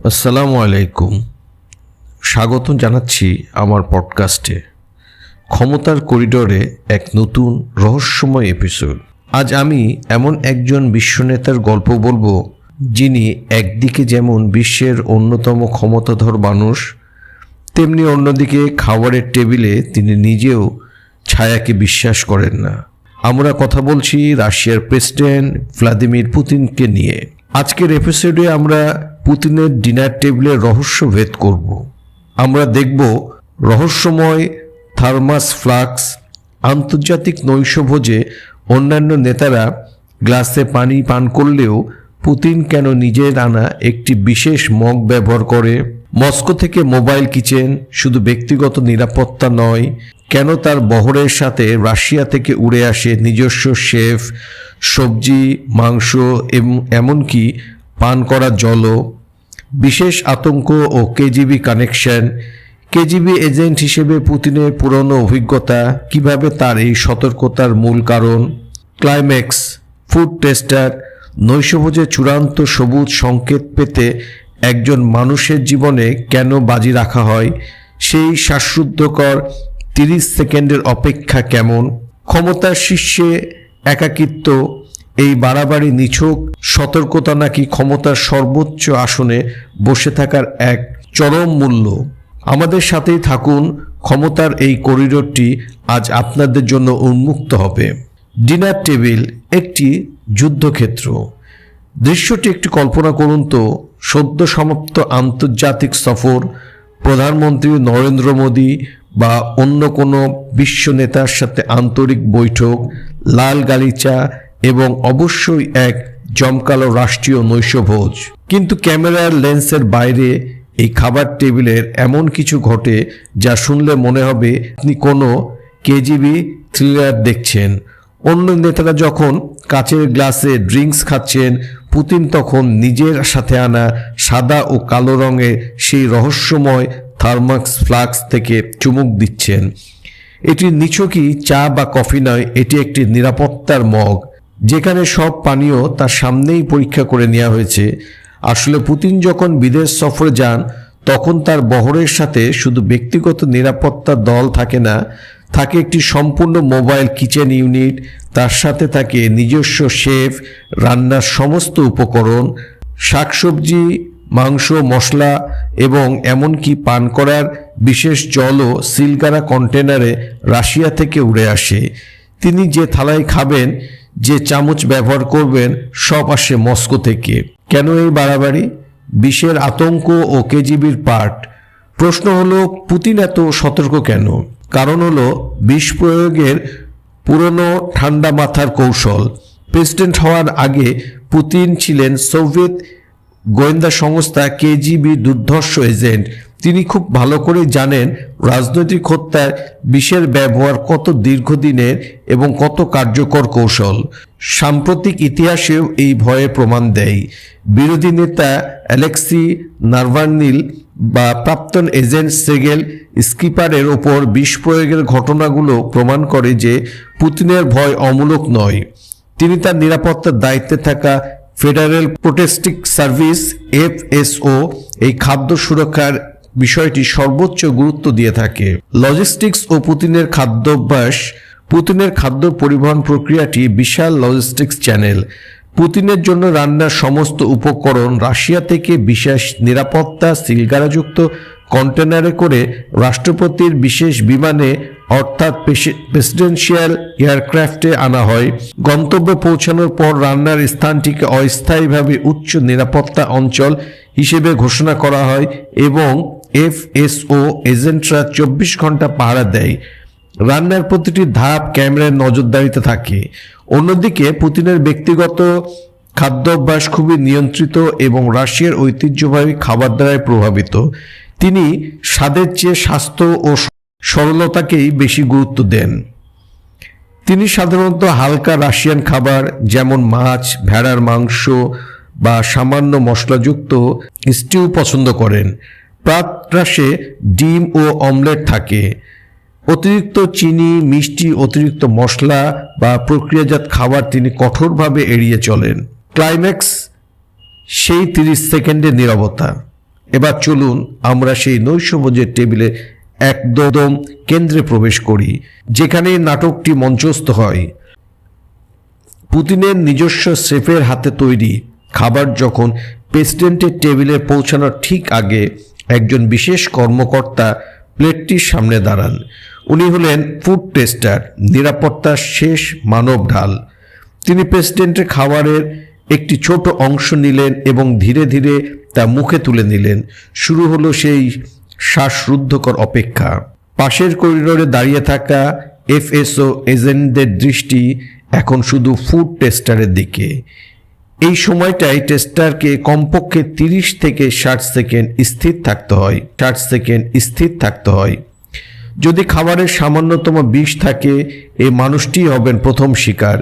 আসসালামু আলাইকুম। স্বাগত জানাচ্ছি আমার পডকাস্টে ক্ষমতার করিডোরে এক নতুন রহস্যময় এপিসোড। আজ আমি এমন একজন বিশ্বনেতার গল্প বলবো, যিনি একদিকে যেমন বিশ্বের অন্যতম ক্ষমতাধর মানুষ, তেমনি অন্যদিকে খাবারের টেবিলে তিনি নিজেও ছায়াকে বিশ্বাস করেন না। আমরা কথা বলছি রাশিয়ার প্রেসিডেন্ট ভ্লাদিমির পুতিনকে নিয়ে। আজকের এপিসোডে আমরা পুতিনের ডিনার টেবিলের রহস্য ভেদ করব। আমরা দেখব রহস্যময় থার্মাস ফ্লাস্ক, আন্তর্জাতিক নৈশভোজে অন্যান্য নেতারা গ্লাসে পানি পান করলেও পুতিন কেন নিজের আনা একটি বিশেষ মগ ব্যবহার করে। মস্কো থেকে মোবাইল কিচেন শুধু ব্যক্তিগত নিরাপত্তা নয়, কেন তার বহরের সাথে রাশিয়া থেকে উড়ে আসে নিজস্ব শেফ, সবজি, মাংস এবং এমনকি পান করা জলও। বিশেষ আতঙ্ক ও কেজিবি কানেকশন, কেজিবি এজেন্ট হিসেবে পুতিনের পুরনো অভিজ্ঞতা, কিভাবে তার এই সতর্কতার মূল কারণ। ক্লাইম্যাক্স, ফুড টেস্টার, নৈশভোজে চূড়ান্ত সবুজ সংকেত পেতে একজন মানুষের জীবনে কেন বাজি রাখা হয়, সেই শ্বাসরুদ্ধকর 30 সেকেন্ডের অপেক্ষা কেমন। ক্ষমতার শীর্ষে একাকিত্ব, এই বাড়াবাড়ি নিছক সতর্কতা নাকি ক্ষমতার সর্বোচ্চ আসনে বসে থাকার এক চরম মূল্য। আমাদের সাথেই থাকুন, ক্ষমতার এই করিডোরটি আজ আপনাদের জন্য উন্মুক্ত হবে। ডিনার টেবিল একটি যুদ্ধক্ষেত্র। দৃশ্যটি একটি কল্পনা করুন তো, সদ্য সমাপ্ত আন্তর্জাতিক সফর, প্রধানমন্ত্রী নরেন্দ্র মোদী বা অন্য কোনো বিশ্ব নেতার সাথে আন্তরিক বৈঠক, লাল গালিচা এবং অবশ্যই এক জমকালো রাষ্ট্রীয় নৈশভোজ। কিন্তু ক্যামেরার লেন্সের বাইরে এই খাবার টেবিলের এমন কিছু ঘটে যা শুনলে মনে হবে আপনি কোনো কেজিবি থ্রিলার দেখছেন। অন্য নেতারা যখন কাচের গ্লাসে ড্রিঙ্কস খাচ্ছেন, পুতিন তখন নিজের সাথে আনা সাদা ও কালো রঙের সেই রহস্যময় থার্মাস ফ্লাস্ক থেকে চুমুক দিচ্ছেন। এটি নিছকই চা বা কফি নয়, এটি একটি নিরাপত্তার মগ, যেখানে সব পানীয় তার সামনেই পরীক্ষা করে নেওয়া হয়েছে। আসলে পুতিন যখন বিদেশ সফরে যান, তখন তার বহরের সাথে শুধু ব্যক্তিগত নিরাপত্তার দল থাকে না, থাকে একটি সম্পূর্ণ মোবাইল কিচেন ইউনিট, তার সাথে থাকে নিজস্ব শেফ, রান্নার সমস্ত উপকরণ, শাকসবজি, মাংস, মশলা এবং এমনকি পান করার বিশেষ জলও সিলগারা কন্টেনারে রাশিয়া থেকে উড়ে আসে। তিনি যে থালায় খাবেন, যে চামচ ব্যবহার করবেন, সব আসে মস্কো থেকে। কেন এই বাড়াবাড়ি? বিশ্বের আতঙ্ক ও কেজিবির পার্ট। প্রশ্ন হলো, পুতিন এত সতর্ক কেন? কারণ হলো বিষ প্রয়োগের পুরনো ঠান্ডা মাথার কৌশল। প্রেসিডেন্ট হওয়ার আগে পুতিন ছিলেন সোভিয়েত গোয়েন্দা সংস্থা কেজিবি দুর্ধর্ষ এজেন্ট। তিনি খুব ভালো করে জানেন রাজনৈতিক হত্যার বিষের ব্যবহার কত দীর্ঘদিনের এবং কত কার্যকর কৌশল। সাম্প্রতিক ইতিহাসেও এই ভয়ে প্রমাণ দেয়। বিরোধী নেতা অ্যালেক্সি নাভালনির বা প্রাক্তন এজেন্ট সের্গেই স্কিপারের ওপর বিষ প্রয়োগের ঘটনাগুলো প্রমাণ করে যে পুতিনের ভয় অমূলক নয়। তিনি তার নিরাপত্তার দায়িত্বে থাকা ফেডারেল প্রোটেস্টিং সার্ভিস এফএসও এই খাদ্য সুরক্ষার বিষয়টি সর্বোচ্চ গুরুত্ব দিয়ে থাকে। লজিস্টিক্স ও পুতিনের খাদ্যাভ্যাস। পুতিনের খাদ্য পরিবহন প্রক্রিয়াটি বিশাল লজিস্টিক্স চ্যানেল। পুতিনের জন্য রান্নার সমস্ত উপকরণ রাশিয়া থেকে বিশেষ নিরাপত্তা সিলগারাযুক্ত কন্টেনারে করে রাষ্ট্রপতির বিশেষ বিমানে অর্থাৎ প্রেসিডেন্সিয়াল এয়ারক্রাফটে আনা হয়। গন্তব্যে পৌঁছানোর পর রান্নার স্থানটিকে অস্থায়ীভাবে উচ্চ নিরাপত্তা অঞ্চল হিসেবে ঘোষণা করা হয় এবং এফএসও এজেন্টরা 24 ঘন্টা পাহারা দেয়। রান্নার প্রতিটি ধাপ ক্যামেরার নজরদারিতে থাকে। অন্যদিকে পুতিনের ব্যক্তিগত খাদ্যাভ্যাস খুবই নিয়ন্ত্রিত এবং রাশিয়ার ঐতিহ্যবাহী খাবার দ্বারাই প্রভাবিত। তিনি স্বাদের চেয়ে স্বাস্থ্য ও সরলতাকেই বেশি গুরুত্ব দেন। তিনি সাধারণত হালকা রাশিয়ান খাবার যেমন মাছ, ভেড়ার মাংস বা সামান্য মশলাযুক্ত স্টিউ পছন্দ করেন। প্রাতরাশে ডিম ও অমলেট থাকে। অতিরিক্ত চিনি, মিষ্টি, অতিরিক্ত মশলা বা প্রক্রিয়াজাত খাবার তিনি কঠোরভাবে এড়িয়ে চলেন। ক্লাইম্যাক্স, সেই 30 সেকেন্ডের নীরবতা। এবার চলুন আমরা সেই নৈশভোজের টেবিলে একদম কেন্দ্রে প্রবেশ করি, যেখানে নাটকটি মঞ্চস্থ হয়। পুতিনের নিজস্ব শেফের হাতে তৈরি খাবার যখন প্রেসিডেন্টের টেবিলে পৌঁছানোর ঠিক আগে একজন বিশেষ কর্মকর্তা প্লেটটির সামনে দাঁড়ান। উনি হলেন ফুড টেস্টার, নিরাপত্তার শেষ মানব ঢাল। তিনি প্রেসিডেন্টের খাবারের একটি ছোট অংশ নিলেন এবং ধীরে ধীরে তা মুখে তুলে নিলেন। শুরু হলো সেই শ্বাসরুদ্ধকর অপেক্ষা। পাশের করিডোরে দাঁড়িয়ে থাকা এফএসও এজেন্টদের দৃষ্টি এখন শুধু ফুড টেস্টারের দিকে। এই সময়টাই টেস্টারকে কমপক্ষে 30 থেকে 60 সেকেন্ড স্থির থাকতে হয়। যদি খাবারের সামান্যতম বিষ থাকে, এই মানুষটি হবেন প্রথম শিকার।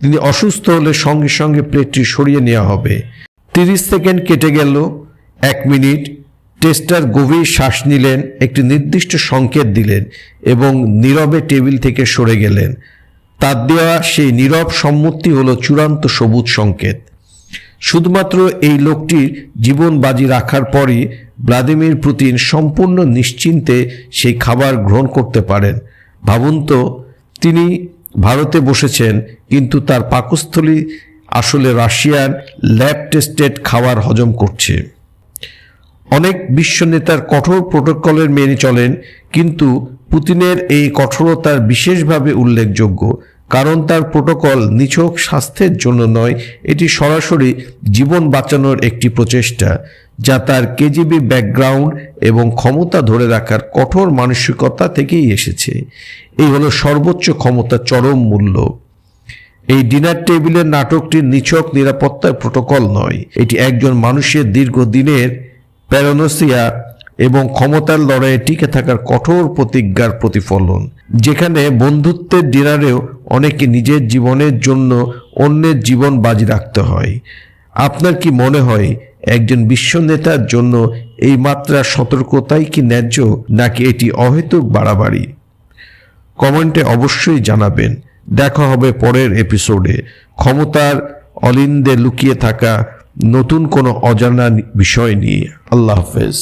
তিনি অসুস্থ হলে সঙ্গে সঙ্গে প্লেটটি সরিয়ে নেওয়া হবে। 30 সেকেন্ড কেটে গেল, 1 মিনিট। টেস্টার গভীর শ্বাস নিলেন, একটি নির্দিষ্ট সংকেত দিলেন এবং নীরবে টেবিল থেকে সরে গেলেন। তার দেওয়া সেই নীরব সম্মতি হলো চূড়ান্ত সবুজ সংকেত। শুধুমাত্র এই লোকটির জীবন বাজি রাখার পরই ভ্লাদিমির পুতিন সম্পূর্ণ নিশ্চিন্তে সেই খাবার গ্রহণ করতে পারেন। ভাবুন তো, তিনি ভারতে বসেছেন, কিন্তু তার পাকস্থলী আসলে রাশিয়ার ল্যাব টেস্টেড খাবার হজম করছে। অনেক বিশ্ব নেতার কঠোর প্রোটোকলের মেনে চলেন, কিন্তু পুতিনের এই কঠোরতার বিশেষভাবে উল্লেখযোগ্য, কারণ তার প্রোটোকল নিছক স্বাস্থ্যের জন্য নয়, এটি সরাসরি জীবন বাঁচানোর একটি প্রচেষ্টা, যা তার কেজিবি ব্যাকগ্রাউন্ড এবং ক্ষমতা ধরে রাখার কঠোর মানসিকতা থেকেই এসেছে। এই হলো সর্বোচ্চ ক্ষমতার চরম মূল্য। এই ডিনার টেবিলের নাটকটির নিছক নিরাপত্তার প্রোটোকল নয়, এটি একজন মানুষের দীর্ঘদিনের প্যারানোসিয়া এবং ক্ষমতার লড়াইয়ে টিকে থাকার কঠোর প্রতিজ্ঞার প্রতিফলন। যেখানে বন্ধুত্বের ডিনারেও অনেকে নিজের জীবনের জন্য অন্যের জীবন বাজি রাখতে হয়। আপনার কি মনে হয় একজন বিশ্ব নেতার জন্য এই মাত্রার সতর্কতাই কি ন্যায্য, নাকি এটি অহেতুক বাড়াবাড়ি? কমেন্টে অবশ্যই জানাবেন। দেখা হবে পরের এপিসোডে ক্ষমতার অলিন্দে লুকিয়ে থাকা নতুন কোনো অজানা বিষয় নিয়ে। আল্লাহ হাফেজ।